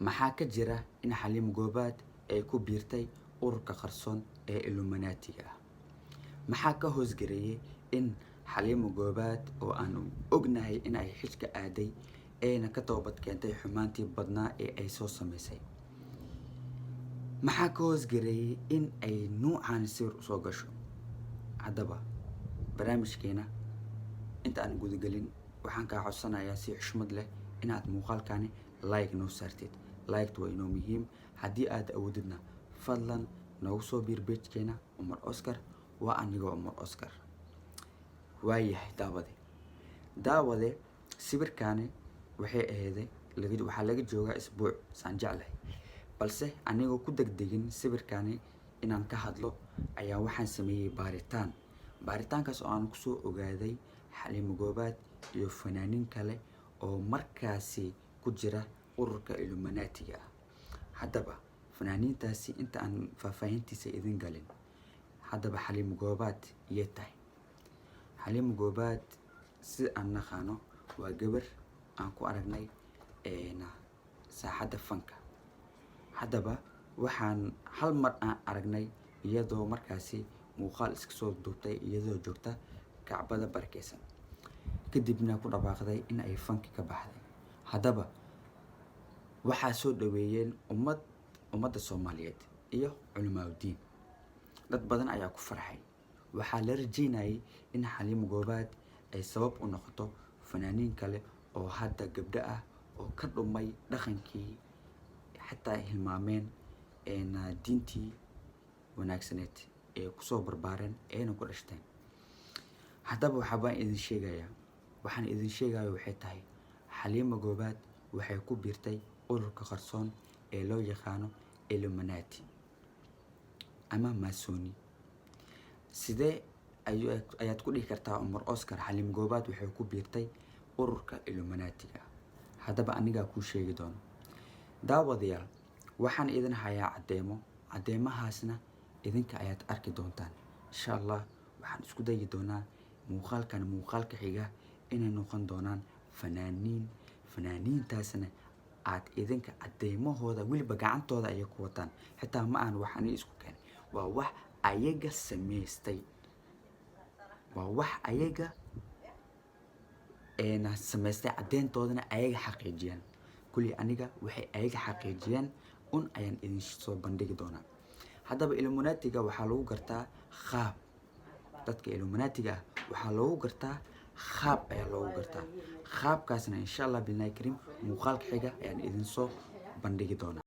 maxaa ka jira in Xaliimo Gobaad ay ku biirtay ururka qarsoon ee Illuminati-ga maxaa ka hoosgareeyay in Xaliimo Gobaad oo aan ognahay in ay xishka aaday ayna ka toobad keentay xumaantii badnaa ee ay soo samaysay maxaa ka hoosgareeyay in ay nuucan sir soo gasho haddaba barnaamijkeena inta aan gudagelin waxaan ka codsanayaa si xushmad leh inaad muuqaalkani like noo saartid like waa inoo muhiim haddii aad awoodidna fadlan noogu soo biir page-keena Umar Oscar waa aniga Umar Oscar waayahay daawade sawirkaani waxay ahayd waxaa laga joogaa isbuuc saan jeclahay balse anigoo ku degdegin sawirkaani inaan ka hadlo ayaa waxaan sameeyay baaritaankaas oo aan ku soo ogaaday Xaliimo Gobaad iyo fanaaniin kale oo markaasi ku jira ururka Illuminati-ga haddaba fanaaniintaasi inta aan faahfaahintiisa idin galin haddaba Xaliimo Gobaad iyo tahay Xaliimo Gobaad si aan naqaano waa gabar aan ku aragnay saaxadda fanka haddaba waxaan hal mar aan aragnay iyadoo markaasi muuqaal iska soo duubtay iyadoo joogta Kacbada barakeysan kadibna ku dhawaaqday in ay fanki ka baxday haddaba waxaa soo dhaweeyeen ummadda Soomaaliyeed iyo culimaadudiin dad badan ayaa ku farxay waxaa la rajeynayay in Xaliimo Gobaad ay sabab u noqoto fanaaniin kale oo hadda gabdho ah oo ka dhumay dhaqankii xataa hilmaameen diintii wanaagsaneed ee ku soo barbaareen ayna ku dhashteen haddaba waxaan idin sheegayaa waxay tahay Xaliimo Gobaad waxay ku biirtay ururka qarsoon ee loo yaqaano Illuminati ama Masoni sidee ayaad ku dhihi kartaa Umar Oscar Xaliimo Gobaad waxay ku biirtay ururka Illuminati-ga haddaba anigaa kuu sheegi doono daawadayaal waxaan idin hayaa caddeemahaasna idinka ayaad arki doontaan insha Allah waxaan isku dayi doonaa muuqaalka xiga inay noqon doonaan fanaaniintaasna aad idinka caddeemahooda weliba gacantooda ayay ku wataan xitaa ma aan wax ani isku keenay waa wax ayaga samaystay waa wax ayaga samaystay caddeyntoodana ayaga xaqiijiyaan kulli aniga waxay ayaga xaqiijiyaan ayaan idin soo bandhigi doonaa haddaba Illuminati-ga waxaa lagu gartaa qaab dadka Illuminati-ga waxaa lagu gartaa qaab ayaa lagu gartaa qaabkaasna insha Allah billahi karim muuqaalka xiga ayaan idin soo bandhigi doonaa